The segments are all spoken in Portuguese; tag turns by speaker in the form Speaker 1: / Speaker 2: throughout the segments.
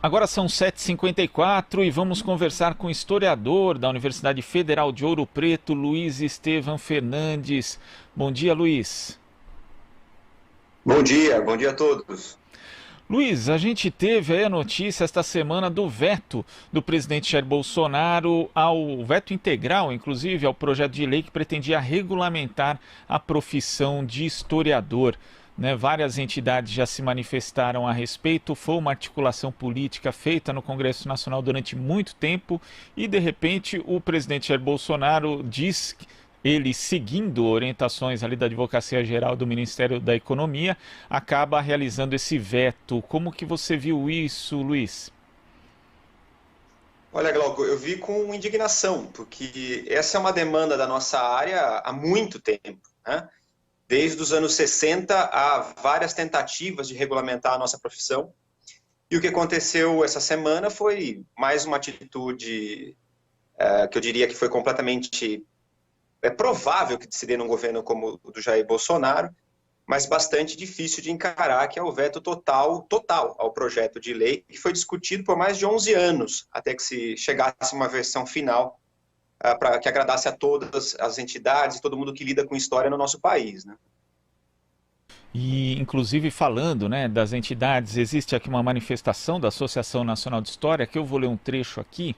Speaker 1: Agora são 7h54 e vamos conversar com o historiador da Universidade Federal de Ouro Preto, Luiz Estevam Fernandes. Bom dia, Luiz.
Speaker 2: Bom dia a todos.
Speaker 1: Luiz, a gente teve aí a notícia esta semana do veto do presidente Jair Bolsonaro ao veto integral, inclusive, ao projeto de lei que pretendia regulamentar a profissão de historiador. Né? Várias entidades já se manifestaram a respeito, foi uma articulação política feita no Congresso Nacional durante muito tempo e, de repente, o presidente Jair Bolsonaro diz que ele, seguindo orientações ali da Advocacia Geral do Ministério da Economia, acaba realizando esse veto. Como que você viu isso, Luiz?
Speaker 2: Olha, Glauco, eu vi com indignação, porque essa é uma demanda da nossa área há muito tempo, né? Desde os anos 60 há várias tentativas de regulamentar a nossa profissão. E o que aconteceu essa semana foi mais uma atitude que eu diria que foi completamente provável que se dê num governo como o do Jair Bolsonaro, mas bastante difícil de encarar, que é o veto total ao projeto de lei, que foi discutido por mais de 11 anos, até que se chegasse uma versão final para que agradasse a todas as entidades, todo mundo que lida com história no nosso país, né?
Speaker 1: E, inclusive, falando, né, das entidades, existe aqui uma manifestação da Associação Nacional de História, que eu vou ler um trecho aqui,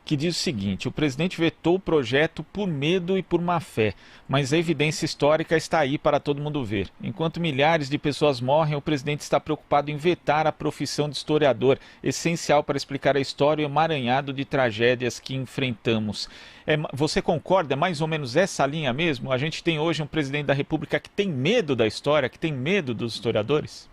Speaker 1: que diz o seguinte: o presidente vetou o projeto por medo e por má fé, mas a evidência histórica está aí para todo mundo ver. Enquanto milhares de pessoas morrem, o presidente está preocupado em vetar a profissão de historiador, essencial para explicar a história e o emaranhado de tragédias que enfrentamos. Você concorda? É mais ou menos essa linha mesmo? A gente tem hoje um presidente da República que tem medo da história, que tem medo dos historiadores?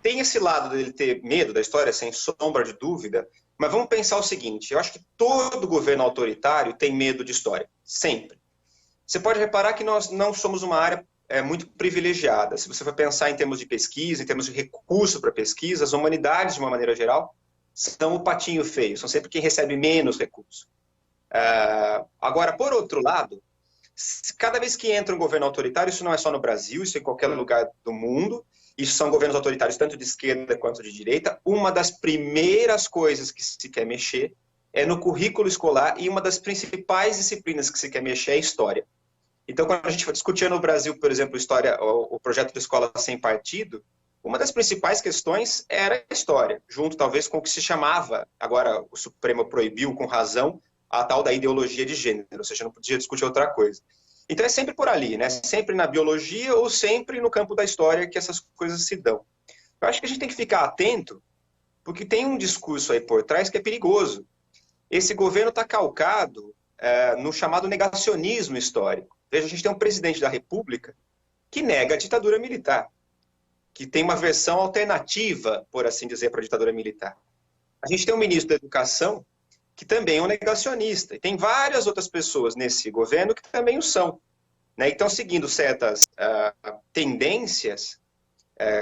Speaker 2: Tem esse lado dele ter medo da história, sem sombra de dúvida, mas vamos pensar o seguinte: eu acho que todo governo autoritário tem medo de história, sempre. Você pode reparar que nós não somos uma área muito privilegiada. Se você for pensar em termos de pesquisa, em termos de recurso para pesquisa, as humanidades, de uma maneira geral, são o patinho feio, são sempre quem recebe menos recurso. Agora, por outro lado, cada vez que entra um governo autoritário, isso não é só no Brasil, isso é em qualquer lugar do mundo, isso são governos autoritários tanto de esquerda quanto de direita, uma das primeiras coisas que se quer mexer é no currículo escolar, e uma das principais disciplinas que se quer mexer é a história. Então, quando a gente discutia no Brasil, por exemplo, história, o projeto de escola sem partido, uma das principais questões era a história, junto talvez com o que se chamava, agora o Supremo proibiu com razão, a tal da ideologia de gênero, ou seja, não podia discutir outra coisa. Então é sempre por ali, né? Sempre na biologia ou sempre no campo da história que essas coisas se dão. Eu acho que a gente tem que ficar atento, porque tem um discurso aí por trás que é perigoso. Esse governo está calcado no chamado negacionismo histórico. Veja, a gente tem um presidente da República que nega a ditadura militar, que tem uma versão alternativa, por assim dizer, para a ditadura militar. A gente tem um ministro da Educação que também é um negacionista, e tem várias outras pessoas nesse governo que também o são, né? E estão seguindo certas tendências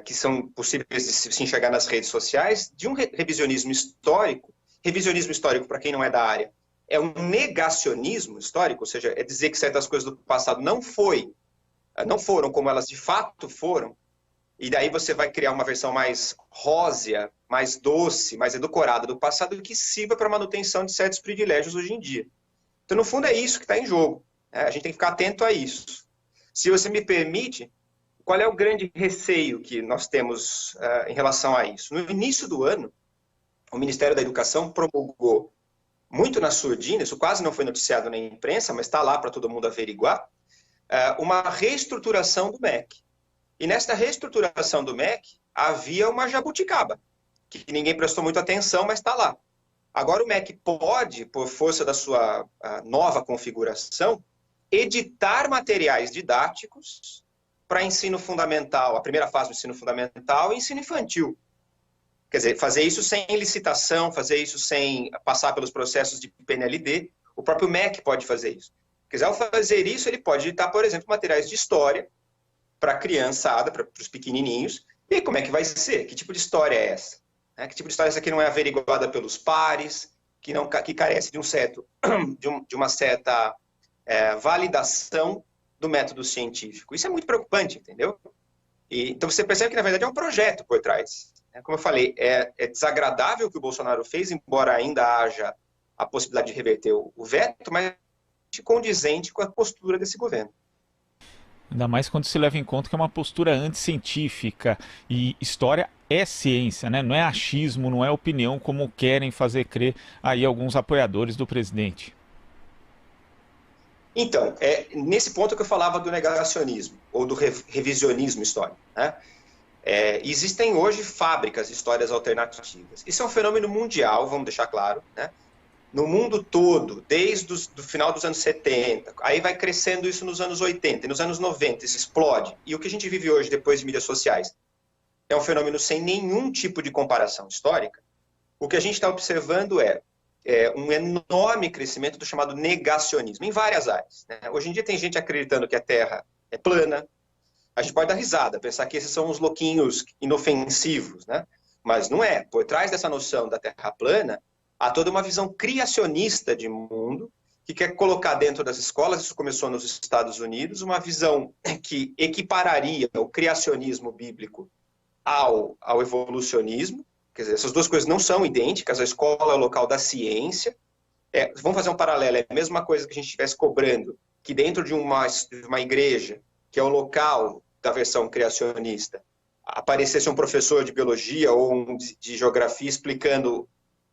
Speaker 2: que são possíveis de se enxergar nas redes sociais, de um revisionismo histórico, para quem não é da área, é um negacionismo histórico, ou seja, é dizer que certas coisas do passado não foram como elas de fato foram, e daí você vai criar uma versão mais rósea, mais doce, mais edulcorada do passado, que sirva para a manutenção de certos privilégios hoje em dia. Então, no fundo, é isso que está em jogo, né? A gente tem que ficar atento a isso. Se você me permite, qual é o grande receio que nós temos em relação a isso? No início do ano, o Ministério da Educação promulgou, muito na surdina, isso quase não foi noticiado na imprensa, mas está lá para todo mundo averiguar, uma reestruturação do MEC. E nesta reestruturação do MEC, havia uma jabuticaba, que ninguém prestou muita atenção, mas está lá. Agora o MEC pode, por força da sua nova configuração, editar materiais didáticos para ensino fundamental, a primeira fase do ensino fundamental e ensino infantil. Quer dizer, fazer isso sem licitação, fazer isso sem passar pelos processos de PNLD, o próprio MEC pode fazer isso. Quer dizer, ao fazer isso, ele pode editar, por exemplo, materiais de história, para a criançada, para os pequenininhos. E como é que vai ser? Que tipo de história é essa? Que tipo de história é essa que não é averiguada pelos pares, que carece de uma certa validação do método científico? Isso é muito preocupante, entendeu? Então você percebe que, na verdade, é um projeto por trás. Como eu falei, é desagradável o que o Bolsonaro fez, embora ainda haja a possibilidade de reverter o veto, mas condizente com a postura desse governo.
Speaker 1: Ainda mais quando se leva em conta que é uma postura anticientífica e história é ciência, né? Não é achismo, não é opinião como querem fazer crer aí alguns apoiadores do presidente.
Speaker 2: Então, nesse ponto que eu falava do negacionismo, ou do revisionismo histórico, né? Existem hoje fábricas de histórias alternativas. Isso é um fenômeno mundial, vamos deixar claro, né? No mundo todo, desde o final dos anos 70, aí vai crescendo isso nos anos 80, e nos anos 90 isso explode. E o que a gente vive hoje, depois de mídias sociais, é um fenômeno sem nenhum tipo de comparação histórica. O que a gente está observando é um enorme crescimento do chamado negacionismo, em várias áreas, né? Hoje em dia tem gente acreditando que a Terra é plana. A gente pode dar risada, pensar que esses são os louquinhos inofensivos, né? Mas não é. Por trás dessa noção da Terra plana, há toda uma visão criacionista de mundo que quer colocar dentro das escolas, isso começou nos Estados Unidos, uma visão que equipararia o criacionismo bíblico ao evolucionismo. Quer dizer, essas duas coisas não são idênticas, a escola é o local da ciência. Vamos fazer um paralelo, é a mesma coisa que a gente estivesse cobrando que dentro de uma igreja, que é o local da versão criacionista, aparecesse um professor de biologia ou um de geografia explicando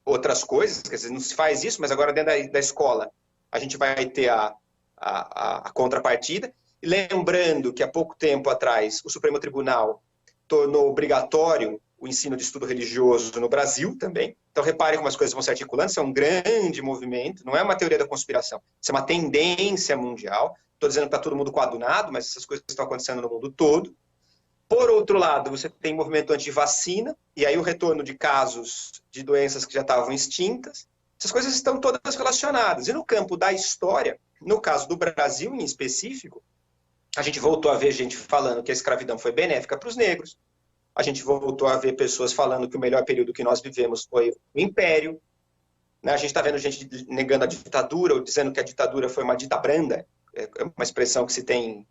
Speaker 2: outras coisas. Quer dizer, não se faz isso, mas agora dentro da escola a gente vai ter a contrapartida. E lembrando que há pouco tempo atrás o Supremo Tribunal tornou obrigatório o ensino de estudo religioso no Brasil também. Então reparem como as coisas vão se articulando, isso é um grande movimento, não é uma teoria da conspiração, isso é uma tendência mundial. Estou dizendo que está todo mundo coadunado, mas essas coisas estão acontecendo no mundo todo. Por outro lado, você tem movimento anti-vacina, e aí o retorno de casos de doenças que já estavam extintas. Essas coisas estão todas relacionadas. E no campo da história, no caso do Brasil em específico, a gente voltou a ver gente falando que a escravidão foi benéfica para os negros. A gente voltou a ver pessoas falando que o melhor período que nós vivemos foi o Império. A gente está vendo gente negando a ditadura, ou dizendo que a ditadura foi uma dita branda. É uma expressão que se tem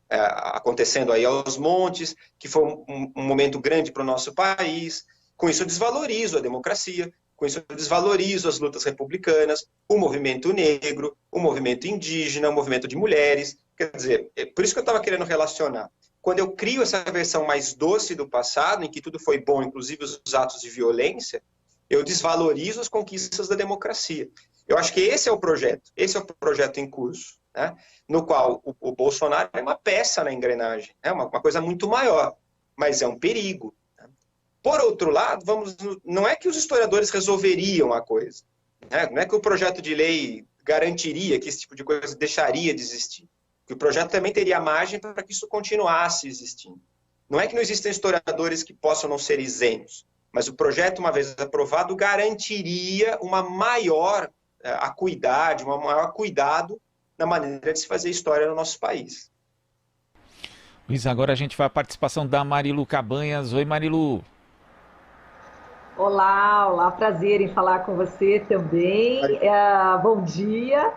Speaker 2: acontecendo aí aos montes, que foi um momento grande para o nosso país. Com isso eu desvalorizo a democracia, com isso eu desvalorizo as lutas republicanas, o movimento negro, o movimento indígena, o movimento de mulheres. Quer dizer, por isso que eu estava querendo relacionar. Quando eu crio essa versão mais doce do passado, em que tudo foi bom, inclusive os atos de violência, eu desvalorizo as conquistas da democracia. Eu acho que esse é o projeto em curso, né? No qual o Bolsonaro é uma peça na engrenagem, é uma coisa muito maior, mas é um perigo, né? Por outro lado, não é que os historiadores resolveriam a coisa, né? Não é que o projeto de lei garantiria que esse tipo de coisa deixaria de existir, que o projeto também teria margem para que isso continuasse existindo. Não é que não existem historiadores que possam não ser isentos, mas o projeto, uma vez aprovado, garantiria uma maior acuidade, um maior cuidado na maneira de se fazer história no nosso país.
Speaker 1: Luiz, agora a gente vai à participação da Marilu Cabanhas. Oi, Marilu.
Speaker 3: Olá, prazer em falar com você também. Bom dia.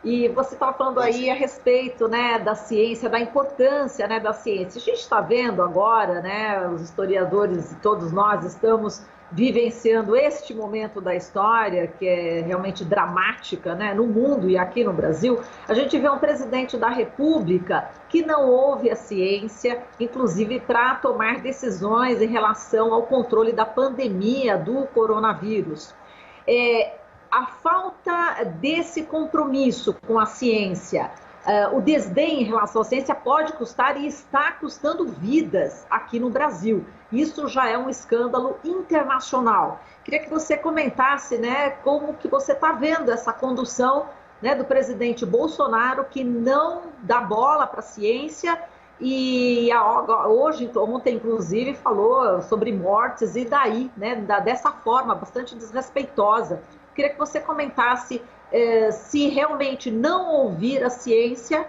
Speaker 3: E você estava falando aí a respeito, né, da ciência, da importância, né, da ciência. A gente está vendo agora, né, os historiadores e todos nós estamos vivenciando este momento da história, que é realmente dramática, né, no mundo e aqui no Brasil. A gente vê um presidente da República que não ouve a ciência, inclusive para tomar decisões em relação ao controle da pandemia do coronavírus. A falta desse compromisso com a ciência, o desdém em relação à ciência pode custar e está custando vidas aqui no Brasil. Isso já é um escândalo internacional. Queria que você comentasse, né, como que você está vendo essa condução, né, do presidente Bolsonaro, que não dá bola para a ciência e ontem, inclusive, falou sobre mortes e daí, né, dessa forma bastante desrespeitosa. Queria que você comentasse se realmente não ouvir a ciência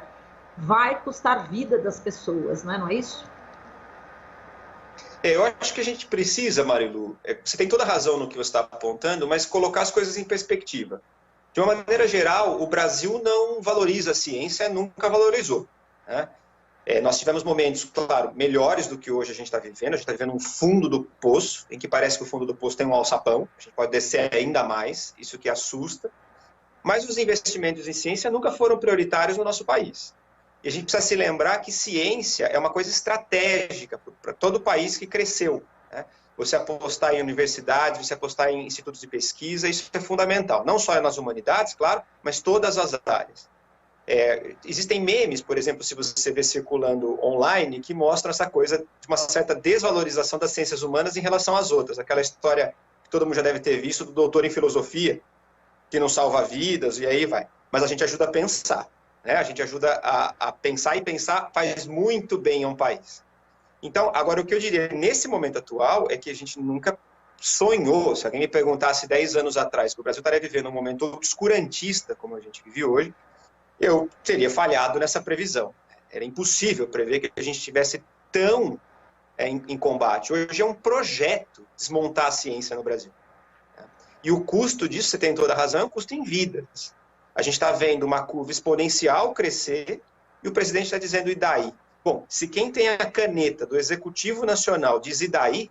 Speaker 3: vai custar a vida das pessoas, né? Não é isso?
Speaker 2: Eu acho que a gente precisa, Marilu, você tem toda a razão no que você está apontando, mas colocar as coisas em perspectiva. De uma maneira geral, o Brasil não valoriza a ciência, nunca valorizou, né? Nós tivemos momentos, claro, melhores do que hoje a gente está vivendo. A gente está vivendo um fundo do poço, em que parece que o fundo do poço tem um alçapão. A gente pode descer ainda mais, isso que assusta. Mas os investimentos em ciência nunca foram prioritários no nosso país. E a gente precisa se lembrar que ciência é uma coisa estratégica para todo país que cresceu, né? Você apostar em universidades, você apostar em institutos de pesquisa, isso é fundamental. Não só nas humanidades, claro, mas todas as áreas. Existem memes, por exemplo, se você vê circulando online, que mostram essa coisa de uma certa desvalorização das ciências humanas em relação às outras. Aquela história que todo mundo já deve ter visto do doutor em filosofia, que não salva vidas, e aí vai. Mas a gente ajuda a pensar, né? A gente ajuda a pensar, e pensar faz muito bem a um país. Então, agora, o que eu diria nesse momento atual é que a gente nunca sonhou, se alguém me perguntasse 10 anos atrás que o Brasil estaria vivendo um momento obscurantista, como a gente vive hoje, eu teria falhado nessa previsão. Era impossível prever que a gente estivesse tão em combate. Hoje é um projeto desmontar a ciência no Brasil. E o custo disso, você tem toda a razão, é um custo em vidas. A gente está vendo uma curva exponencial crescer e o presidente está dizendo, e daí? Bom, se quem tem a caneta do Executivo Nacional diz, e daí?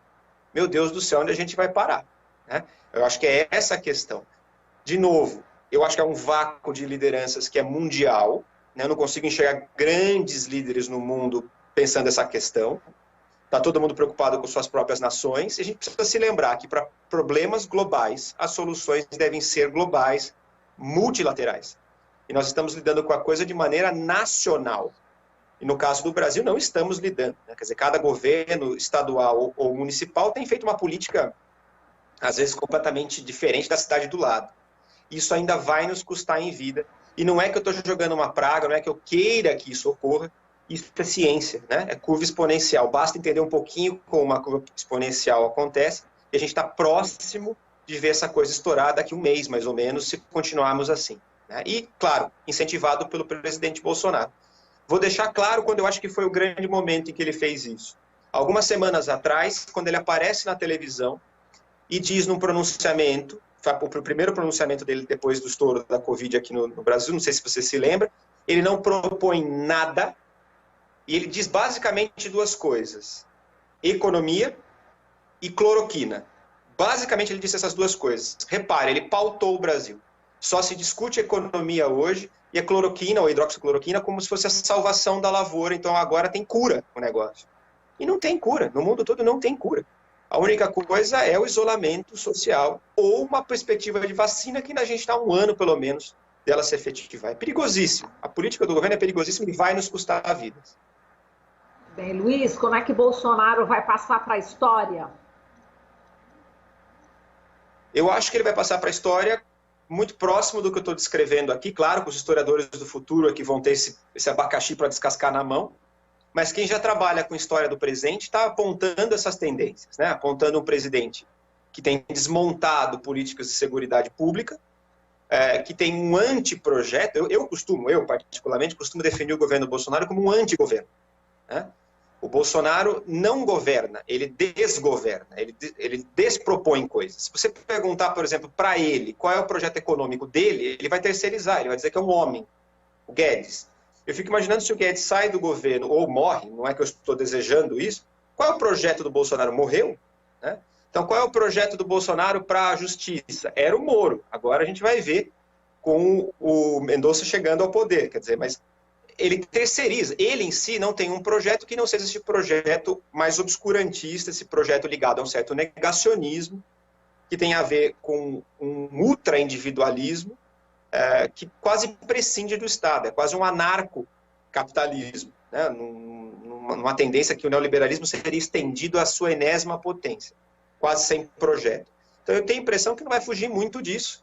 Speaker 2: Meu Deus do céu, onde a gente vai parar? Né? Eu acho que é essa a questão. De novo, eu acho que é um vácuo de lideranças que é mundial, né? Eu não consigo enxergar grandes líderes no mundo pensando essa questão. Está todo mundo preocupado com suas próprias nações, e a gente precisa se lembrar que para problemas globais, as soluções devem ser globais, multilaterais. E nós estamos lidando com a coisa de maneira nacional. E no caso do Brasil, não estamos lidando, né? Quer dizer, cada governo estadual ou municipal tem feito uma política, às vezes, completamente diferente da cidade do lado. Isso ainda vai nos custar em vida. E não é que eu estou jogando uma praga, não é que eu queira que isso ocorra. Isso é ciência, né? É curva exponencial. Basta entender um pouquinho como uma curva exponencial acontece e a gente está próximo de ver essa coisa estourar daqui a um mês, mais ou menos, se continuarmos assim, né? E, claro, incentivado pelo presidente Bolsonaro. Vou deixar claro quando eu acho que foi o grande momento em que ele fez isso. Algumas semanas atrás, quando ele aparece na televisão e diz num pronunciamento, o primeiro pronunciamento dele depois do estouro da Covid aqui no Brasil, não sei se você se lembra, ele não propõe nada e ele diz basicamente duas coisas: economia e cloroquina. Basicamente ele disse essas duas coisas. Repare, ele pautou o Brasil. Só se discute economia hoje e a cloroquina ou a hidroxicloroquina como se fosse a salvação da lavoura, então agora tem cura o negócio. E não tem cura, no mundo todo não tem cura. A única coisa é o isolamento social ou uma perspectiva de vacina que a gente está um ano, pelo menos, dela se efetivar. É perigosíssimo. A política do governo é perigosíssima e vai nos custar vidas.
Speaker 3: Bem, Luiz, como é que Bolsonaro vai passar para a história?
Speaker 2: Eu acho que ele vai passar para a história muito próximo do que eu estou descrevendo aqui. Claro que os historiadores do futuro aqui vão ter esse abacaxi para descascar na mão, mas quem já trabalha com história do presente está apontando essas tendências, né? Apontando um presidente que tem desmontado políticas de seguridade pública, que tem um anteprojeto. Eu particularmente costumo definir o governo Bolsonaro como um antigoverno, né? O Bolsonaro não governa, ele desgoverna, ele despropõe coisas. Se você perguntar, por exemplo, para ele qual é o projeto econômico dele, ele vai terceirizar, ele vai dizer que é um homem, o Guedes. Eu fico imaginando se o Guedes sai do governo ou morre, não é que eu estou desejando isso, qual é o projeto do Bolsonaro? Morreu, né? Então, qual é o projeto do Bolsonaro para a justiça? Era o Moro. Agora a gente vai ver com o Mendonça chegando ao poder, quer dizer, mas ele terceiriza. Ele em si não tem um projeto que não seja esse projeto mais obscurantista, esse projeto ligado a um certo negacionismo, que tem a ver com um ultra-individualismo, que quase prescinde do Estado, é quase um anarcocapitalismo, né? Numa tendência que o neoliberalismo seria estendido à sua enésima potência, quase sem projeto. Então eu tenho a impressão que não vai fugir muito disso,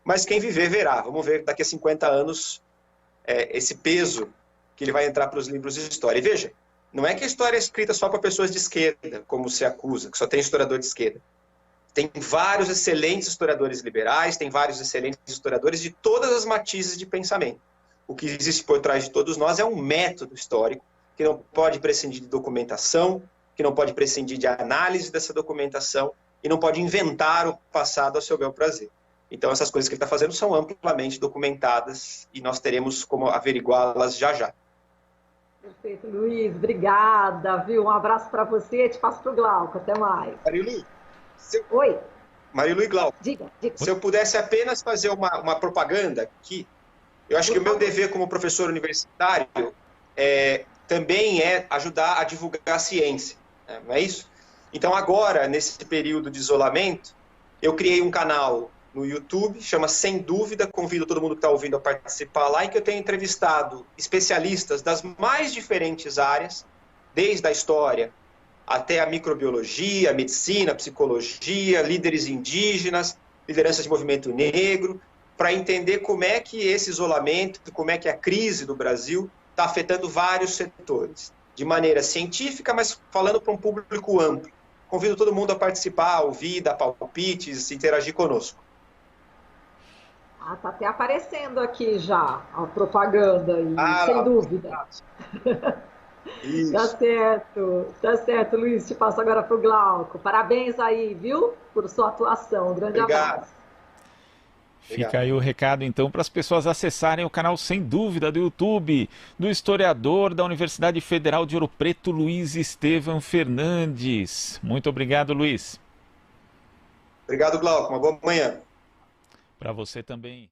Speaker 2: mas quem viver verá. Vamos ver daqui a 50 anos esse peso que ele vai entrar para os livros de história. E veja, não é que a história é escrita só para pessoas de esquerda, como se acusa, que só tem historiador de esquerda. Tem vários excelentes historiadores liberais, tem vários excelentes historiadores de todas as matizes de pensamento. O que existe por trás de todos nós é um método histórico que não pode prescindir de documentação, que não pode prescindir de análise dessa documentação e não pode inventar o passado ao seu bel prazer. Então, essas coisas que ele está fazendo são amplamente documentadas e nós teremos como averiguá-las já já.
Speaker 3: Perfeito, Luiz. Obrigada, viu? Um abraço para você. Te passo para o Glauco. Até mais.
Speaker 2: Marilu,
Speaker 3: Oi,
Speaker 2: Marilu e Glauco,
Speaker 3: diga, diga.
Speaker 2: se eu pudesse apenas fazer uma propaganda aqui, eu acho que o meu dever como professor universitário também é ajudar a divulgar a ciência, né? Não é isso? Então, agora, nesse período de isolamento, eu criei um canal no YouTube, chama Sem Dúvida, convido todo mundo que está ouvindo a participar lá, em que eu tenho entrevistado especialistas das mais diferentes áreas, desde a história até a microbiologia, a medicina, a psicologia, líderes indígenas, lideranças de movimento negro, para entender como é que esse isolamento, como é que a crise do Brasil está afetando vários setores, de maneira científica, mas falando para um público amplo. Convido todo mundo a participar, a ouvir, dar palpites, interagir conosco.
Speaker 3: Ah, tá até aparecendo aqui já a propaganda aí, sem dúvida.
Speaker 2: Isso.
Speaker 3: Tá certo, Luiz. Te passo agora para o Glauco. Parabéns aí, viu, por sua atuação. Um grande abraço.
Speaker 1: Fica aí o recado, então, para as pessoas acessarem o canal Sem Dúvida do YouTube, do historiador da Universidade Federal de Ouro Preto, Luiz Estevam Fernandes. Muito obrigado, Luiz.
Speaker 2: Obrigado, Glauco. Uma boa manhã.
Speaker 1: Para você também.